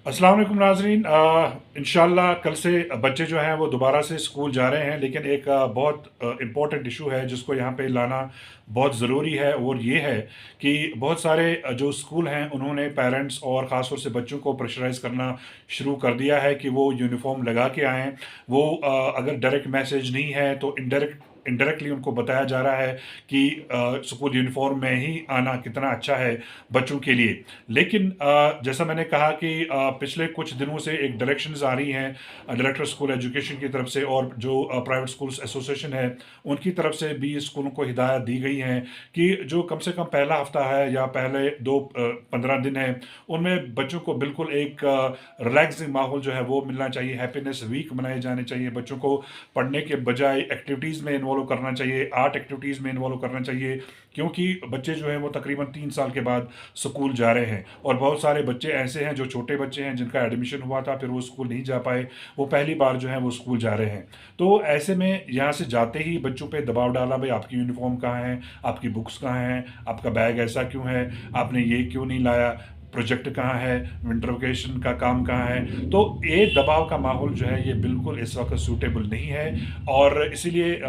अस्सलाम वालेकुम नाज़रीन। इंशाल्लाह कल से बच्चे जो हैं वो दोबारा से स्कूल जा रहे हैं, लेकिन एक बहुत इम्पोर्टेंट इशू है जिसको यहाँ पे लाना बहुत ज़रूरी है, और ये है कि बहुत सारे जो स्कूल हैं उन्होंने पेरेंट्स और ख़ास तौर से बच्चों को प्रेशराइज़ करना शुरू कर दिया है कि वो यूनिफ़ॉर्म लगा के आएँ। वो अगर डायरेक्ट मैसेज नहीं है तो इनडायरेक्टली उनको बताया जा रहा है कि स्कूल यूनिफ़ॉर्म में ही आना कितना अच्छा है बच्चों के लिए। लेकिन जैसा मैंने कहा कि पिछले कुछ दिनों से एक डायरेक्शंस आ रही हैं डायरेक्टर स्कूल एजुकेशन की तरफ से, और जो प्राइवेट स्कूल्स एसोसिएशन है उनकी तरफ से भी स्कूलों को हिदायत दी गई हैं कि जो कम से कम पहला हफ्ता है या पहले 15 दिन है, उनमें बच्चों को बिल्कुल एक रिलैक्सिंग माहौल जो है वो मिलना चाहिए। हैप्पीनेस वीक मनाए जाने चाहिए, बच्चों को पढ़ने के बजाय एक्टिविटीज़ में इन्वॉल्व करना चाहिए, आर्ट एक्टिविटीज़ में इन्वॉल्व करना चाहिए, क्योंकि बच्चे जो हैं वो तकरीबन 3 साल के बाद स्कूल जा रहे हैं। और बहुत सारे बच्चे ऐसे हैं जो छोटे बच्चे हैं जिनका एडमिशन हुआ था, फिर वो स्कूल नहीं जा पाए, वो पहली बार जो है वो स्कूल जा रहे हैं। तो ऐसे में यहाँ से जाते ही बच्चों पे दबाव डाला, भाई आपकी यूनिफॉर्म कहाँ है, आपकी बुक्स कहाँ हैं, आपका बैग ऐसा क्यों है, आपने ये क्यों नहीं लाया, प्रोजेक्ट कहाँ है, विंटर वेकेशन का काम कहाँ है। तो ये दबाव का माहौल जो है ये बिल्कुल इस वक्त सूटेबल नहीं है। और इसीलिए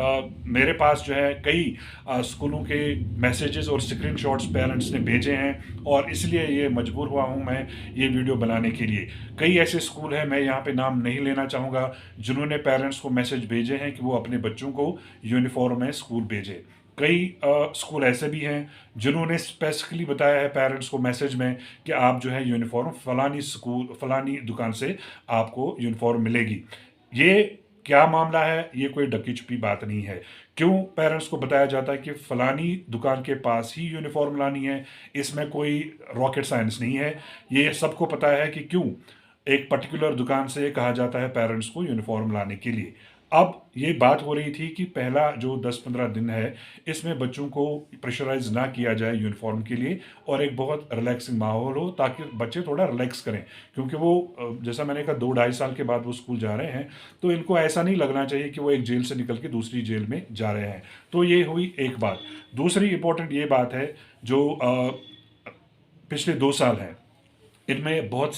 मेरे पास जो है कई स्कूलों के मैसेजेस और स्क्रीनशॉट्स पेरेंट्स ने भेजे हैं, और इसलिए ये मजबूर हुआ हूँ मैं ये वीडियो बनाने के लिए। कई ऐसे स्कूल हैं, मैं यहाँ पे नाम नहीं लेना चाहूँगा, जिन्होंने पेरेंट्स को मैसेज भेजे हैं कि वो अपने बच्चों को यूनिफॉर्म में स्कूल भेजें। कई स्कूल ऐसे भी हैं जिन्होंने स्पेसिफिकली बताया है पेरेंट्स को मैसेज में कि आप जो है यूनिफॉर्म फलानी स्कूल फलानी दुकान से आपको यूनिफॉर्म मिलेगी। ये क्या मामला है, ये कोई ढकी छुपी बात नहीं है। क्यों पेरेंट्स को बताया जाता है कि फलानी दुकान के पास ही यूनिफॉर्म लानी है, इसमें कोई रॉकेट साइंस नहीं है। ये सबको पता है कि क्यों एक पर्टिकुलर दुकान से कहा जाता है पेरेंट्स को यूनिफॉर्म लाने के लिए। अब ये बात हो रही थी कि पहला जो 10-15 दिन है, इसमें बच्चों को प्रेशराइज ना किया जाए यूनिफॉर्म के लिए, और एक बहुत रिलैक्सिंग माहौल हो ताकि बच्चे थोड़ा रिलैक्स करें। क्योंकि वो जैसा मैंने कहा 2-2.5 साल के बाद वो स्कूल जा रहे हैं, तो इनको ऐसा नहीं लगना चाहिए कि वो एक जेल से निकल के दूसरी जेल में जा रहे हैं। तो ये हुई एक बात। दूसरी इंपॉर्टेंट ये बात है, जो पिछले 2 साल हैं, इनमें बहुत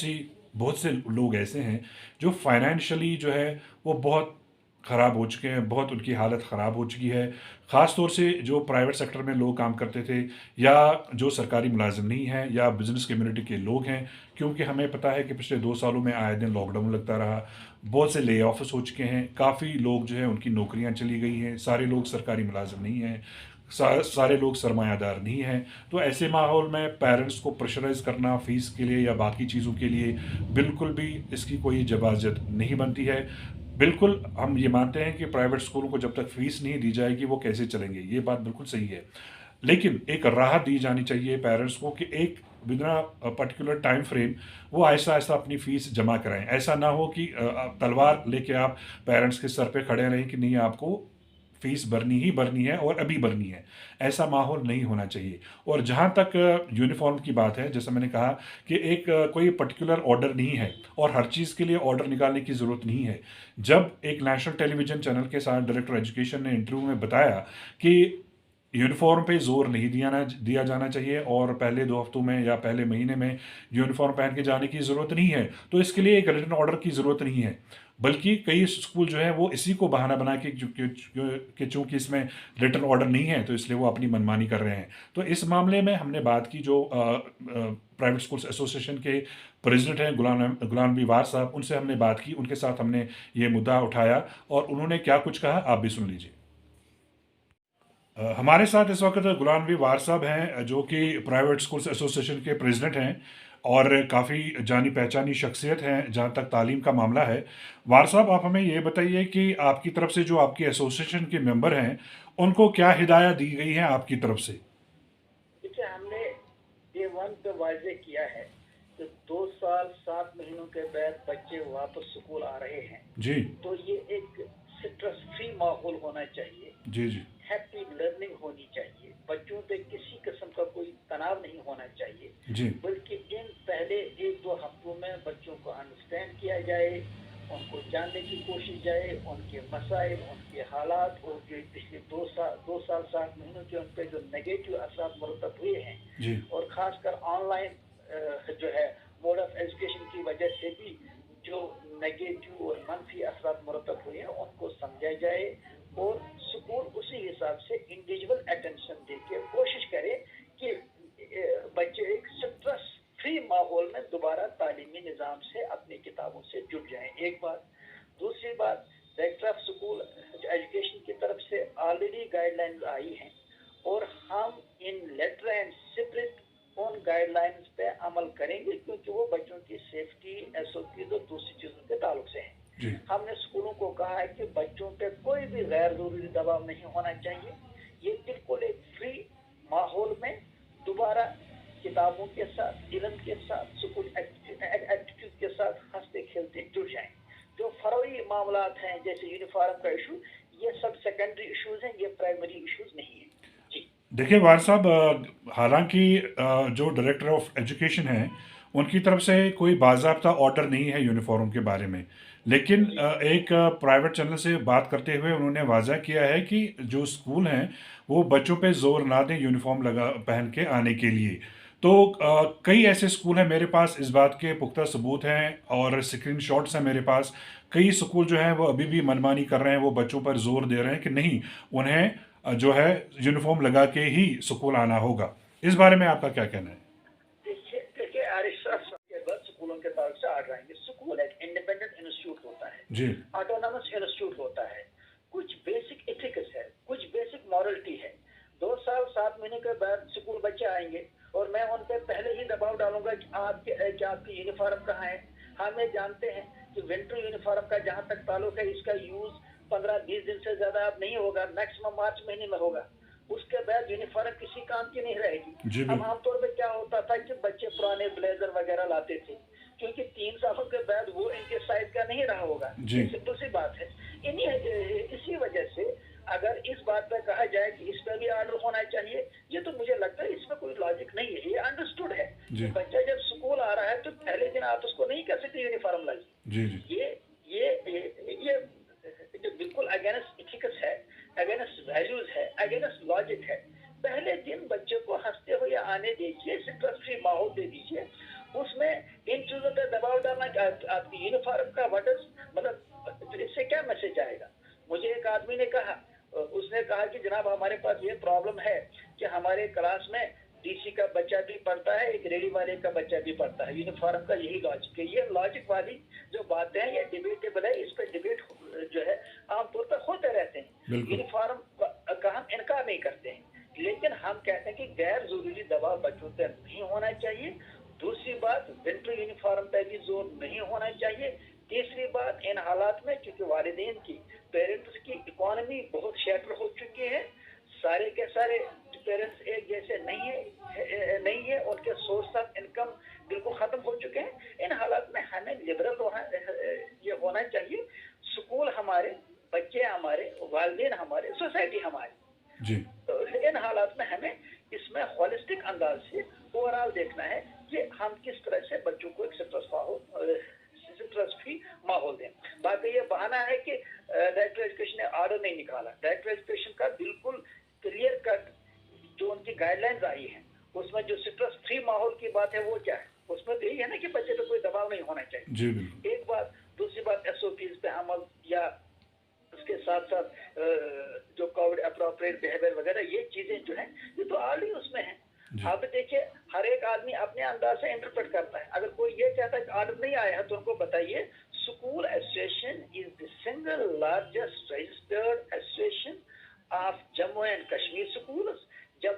से लोग ऐसे हैं जो फाइनेंशियली जो है वो बहुत ख़राब हो चुके हैं, बहुत उनकी हालत ख़राब हो चुकी है। ख़ास तौर से जो प्राइवेट सेक्टर में लोग काम करते थे, या जो सरकारी मुलाजिम नहीं हैं, या बिज़नेस कम्युनिटी के लोग हैं। क्योंकि हमें पता है कि पिछले 2 सालों में आए दिन लॉकडाउन लगता रहा, बहुत से ले ऑफ्स हो चुके हैं, काफ़ी लोग जो हैं उनकी नौकरियां चली गई हैं, सारे लोग सरकारी मुलाजिम नहीं हैं, सारे लोग सरमायादार नहीं हैं। तो ऐसे माहौल में पेरेंट्स को प्रेशराइज करना फ़ीस के लिए या बाकी चीज़ों के लिए, बिल्कुल भी इसकी कोई जवाज़त नहीं बनती है। बिल्कुल हम ये मानते हैं कि प्राइवेट स्कूलों को जब तक फ़ीस नहीं दी जाएगी वो कैसे चलेंगे, ये बात बिल्कुल सही है। लेकिन एक राहत दी जानी चाहिए पेरेंट्स को कि एक विदिन पर्टिकुलर टाइम फ्रेम वो आहिस्ता-आहिस्ता अपनी फ़ीस जमा कराएँ। ऐसा ना हो कि तलवार लेके आप पेरेंट्स के सर पे खड़े रहें कि नहीं, आपको फ़ीस भरनी ही भरनी है और अभी भरनी है। ऐसा माहौल नहीं होना चाहिए। और जहाँ तक यूनिफ़ॉर्म की बात है, जैसा मैंने कहा कि एक कोई पर्टिकुलर ऑर्डर नहीं है, और हर चीज़ के लिए ऑर्डर निकालने की ज़रूरत नहीं है। जब एक नेशनल टेलीविज़न चैनल के साथ डायरेक्टर एजुकेशन ने इंटरव्यू में बताया कि यूनिफ़ॉर्म पे ज़ोर नहीं दिया जाना चाहिए, और पहले 2 हफ्तों में या पहले महीने में यूनिफ़ॉर्म पहन के जाने की ज़रूरत नहीं है, तो इसके लिए एक रिटन ऑर्डर की ज़रूरत नहीं है। बल्कि कई स्कूल जो हैं वो इसी को बहाना बना के कि चूँकि इसमें रिटन ऑर्डर नहीं है, तो इसलिए वो अपनी मनमानी कर रहे हैं। तो इस मामले में हमने बात की, जो प्राइवेट स्कूल्स एसोसिएशन के प्रेज़िडेंट हैं गुलाम नबी वार साहब, उनसे हमने बात की, उनके साथ हमने ये मुद्दा उठाया, और उन्होंने क्या कुछ कहा आप भी सुन लीजिए। हमारे साथ इस वक्त गुलाम नबी वार साहब हैं, जो कि प्राइवेट स्कूल्स एसोसिएशन के प्रेसिडेंट हैं, और काफ़ी जानी पहचानी शख्सियत हैं जहाँ तक तालीम का मामला है। वार साहब, आप हमें ये बताइए कि आपकी तरफ से जो आपकी एसोसिएशन के मेंबर हैं, उनको क्या हिदायत दी गई है आपकी तरफ से? देखिए, हमने डे वन पे वाजे किया है कि 2 साल 7 महीनों के बाद बच्चे वापस स्कूल आ रहे हैं, जी। तो ये एक स्ट्रेस फ्री माहौल होना चाहिए, जी। जी। हैप्पी लर्निंग होनी चाहिए, बच्चों पे किसी किस्म का कोई तनाव नहीं होना चाहिए। जी। बल्कि इन पहले 1-2 हफ्तों में बच्चों को अंडरस्टैंड किया जाए, उनको जानने की कोशिश जाए, उनके मसाइल, उनके हालात, और जो पिछले 2 साल 7 महीनों के उन पर जो नेगेटिव असर मुरतब हुए हैं, जी। और ख़ासकर ऑनलाइन जो है बोर्ड ऑफ एजुकेशन की वजह से भी जो नेगेटिव और मनफी असरात मुरतब हुए हैं उनको समझा जाए और स्कूल उसी हिसाब से इंडिविजुअल अटेंशन दे के कोशिश करे कि बच्चे एक स्ट्रेस फ्री माहौल में दोबारा तालीमी निज़ाम से अपनी किताबों से जुड़ जाएं। एक बात। दूसरी बात, डायरेक्टर ऑफ स्कूल एजुकेशन की तरफ से ऑलरेडी गाइडलाइंस आई हैं और हम इन लेटर एंड स्पिरिट उन गाइडलाइंस पे अमल करेंगे क्योंकि वो बच्चों की सेफ्टी, एसओपी और दूसरी चीज़ों के ताल्लुक से हैं। हमने स्कूलों को कहा है कि बच्चों पे कोई भी गैर जरूरी दबाव नहीं होना चाहिए। ये बिल्कुल एक फ्री माहौल में दोबारा किताबों के साथ, इल्म के साथ, स्कूल एक्टिविटीज के साथ हंसते खेलते जुड़ जाएं। जो फरवी मामलात हैं जैसे यूनिफॉर्म का इशू, ये सब सेकेंडरी इश्यूज हैं, ये प्राइमरी इश्यूज नहीं है। जी देखिए वार साहब, हालांकि जो डायरेक्टर ऑफ एजुकेशन हैं उनकी तरफ से कोई बाज़ाब्ता ऑर्डर नहीं है यूनिफॉर्म के बारे में, लेकिन एक प्राइवेट चैनल से बात करते हुए उन्होंने वाज़ा किया है कि जो स्कूल हैं वो बच्चों पे जोर ना दें यूनिफॉर्म लगा पहन के आने के लिए। तो कई ऐसे स्कूल हैं, मेरे पास इस बात के पुख्ता सबूत हैं और स्क्रीन शॉट्स हैं मेरे पास। कई स्कूल जो हैं वो अभी भी मनमानी कर रहे हैं, वो बच्चों पर जोर दे रहे हैं कि नहीं, उन्हें जो है यूनिफॉर्म लगा के ही स्कूल आना होगा। इस बारे में आपका क्या कहना है? देखिए देखिए के बाद स्कूलों के तरफ से ऑर्डर आएंगे। स्कूल एक इंडिपेंडेंट इंस्टीट्यूट होता है, जी ऑटोनॉमस इंस्टीट्यूट होता है। कुछ बेसिक एथिक्स है, कुछ बेसिक मॉरलिटी है। 2 साल 7 महीने के बाद स्कूल बच्चे आएंगे और मैं उन पर पहले ही दबाव डालूंगा कि आपकी यूनिफॉर्म कहाँ है। हम ये जानते हैं कि विंटर यूनिफॉर्म का जहाँ तक ताल्लुक है, इसका यूज 15-20 दिन से ज्यादा अब नहीं होगा, मैक्सिमम मार्च महीने में होगा। उसके बाद यूनिफॉर्म किसी काम की नहीं रहेगी। जी अब आमतौर पर क्या होता था कि बच्चे पुराने ब्लेजर वगैरह लाते थे क्योंकि 3 सालों के बाद वो इनके साइज का नहीं रहा होगा। जी सिंपल सी बात है। इसी वजह से अगर इस बात पर कहा जाए कि इस पर भी ऑर्डर होना चाहिए, ये तो मुझे लगता है इसमें कोई लॉजिक नहीं है। ये अंडरस्टूड है कि बच्चा जब स्कूल आ रहा है तो पहले दिन आप उसको नहीं कह सकते यूनिफॉर्म लाइए। जी जी ये जो बिल्कुल अगेंस्ट इथिक्स है, अगेंस्ट वैल्यूज है, अगेंस्ट लॉजिक है। पहले दिन बच्चे को हंसते हुए आने दीजिए, स्ट्रेस फ्री माहौल दे दीजिए। उसमें इन चीजों पर दबाव डालना कि आपकी यूनिफॉर्म का वटस मतलब इससे क्या मैसेज आएगा। मुझे एक आदमी ने कहा, उसने कहा कि जनाब हमारे पास ये प्रॉब्लम है कि हमारे क्लास में डीसी का बच्चा भी पढ़ता है, एक रेडी वाले का बच्चा भी पढ़ता है, यूनिफॉर्म का यही लॉजिक है। ये लॉजिक वाली जो बातें हैं ये डिबेटेबल है, इस पर डिबेट जो है आमतौर पर होते रहते हैं। यूनिफॉर्म का हम इनकार नहीं करते हैं, लेकिन हम कहते हैं कि गैर जरूरी दबाव बच्चों पर नहीं होना चाहिए। दूसरी बात, विंटर यूनिफॉर्म पर भी जोर नहीं होना चाहिए। तीसरी बात, इन हालात में क्योंकि वालिदैन की, पेरेंट्स की इकोनॉमी बहुत शैटर हो चुकी है, सारे के सारे पेरेंट्स एक जैसे नहीं है, उनके सोर्स ऑफ इनकम बिल्कुल खत्म हो चुके हैं। इन हालात में हमें लिबरल ये होना चाहिए। स्कूल हमारे, बच्चे हमारे, वालिदैन हमारे, सोसाइटी हमारी। जी तो इन हालात में हमें इसमें होलिस्टिक अंदाज से ओवरऑल देखना है कि हम किस तरह से बच्चों को एक स्ट्रेस फ्री माहौल दें। बाकी ये बहाना है कि डायरेक्टर एजुकेशन ने ऑर्डर नहीं निकाला। डायरेक्टर एजुकेशन का बिल्कुल क्लियर कट जो उनकी गाइडलाइंस आई हैं उसमें जो स्ट्रेस फ्री माहौल की बात है वो क्या है, उसमें तो यही है ना कि बच्चे पे कोई दबाव नहीं होना चाहिए। जी बिल्कुल। एक बात। दूसरी बात, एसओपीज पे अमल या उसके साथ साथ जो कोविड अप्रोप्रिएट बिहेवियर वगैरह ये चीजें जो है ये तो ऑलरेडी उसमें है। अब देखिए हर एक आदमी अपने अंदाज से इंटरप्रेट करता है। अगर कोई ये कहता है कि ऑर्डर नहीं आया है तो उनको बताइए school association is the single largest registered association of Jammu and Kashmir schools. जब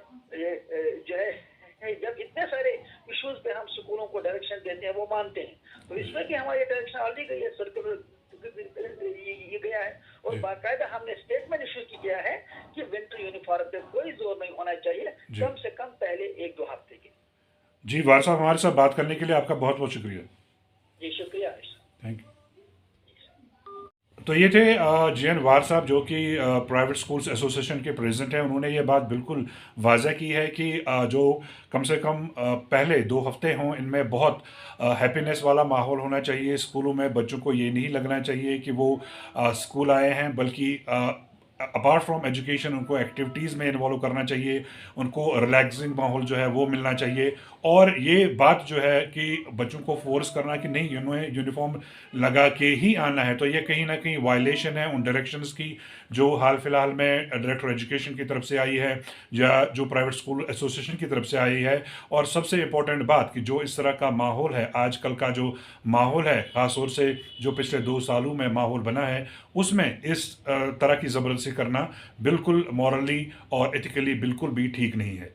इतने सारे इश्यूज पे हम स्कूलों को डायरेक्शन देते हैं वो मानते हैं, तो इसमें कि हमारी डायरेक्शन ऑलरेडी गई है, सर्कुलर ये गया है और बाकायदा हमने स्टेटमेंट इशू किया है कि विंटर यूनिफॉर्म पे कोई जोर नहीं होना चाहिए, कम से कम पहले 1-2 हफ्ते के। जी वार साहब, हमारे साथ बात करने के लिए आपका बहुत बहुत शुक्रिया। जी शुक्रिया। Thank you. तो ये थे जीएन वार साहब जो कि प्राइवेट स्कूल्स एसोसिएशन के प्रेसिडेंट हैं। उन्होंने ये बात बिल्कुल वाज़ह की है कि जो कम से कम पहले 2 हफ्ते हों इनमें बहुत हैप्पीनेस वाला माहौल होना चाहिए स्कूलों में। बच्चों को ये नहीं लगना चाहिए कि वो स्कूल आए हैं, बल्कि अपार्ट फ्रॉम एजुकेशन उनको एक्टिविटीज़ में इन्वॉल्व करना चाहिए, उनको रिलैक्सिंग माहौल जो है वो मिलना चाहिए। और ये बात जो है कि बच्चों को फोर्स करना कि नहीं उन्हें यूनिफॉर्म लगा के ही आना है, तो ये कहीं ना कहीं वायलेशन है उन डायरेक्शंस की जो हाल फिलहाल में डायरेक्टर एजुकेशन की तरफ से आई है या जो प्राइवेट स्कूल एसोसिएशन की तरफ से आई है। और सबसे इम्पोर्टेंट बात कि जो इस तरह का माहौल है, आजकल का जो माहौल है, खासतौर से जो पिछले 2 सालों में माहौल बना है, उसमें इस तरह की ज़बरदस्ती करना बिल्कुल मॉरली और एथिकली बिल्कुल भी ठीक नहीं है।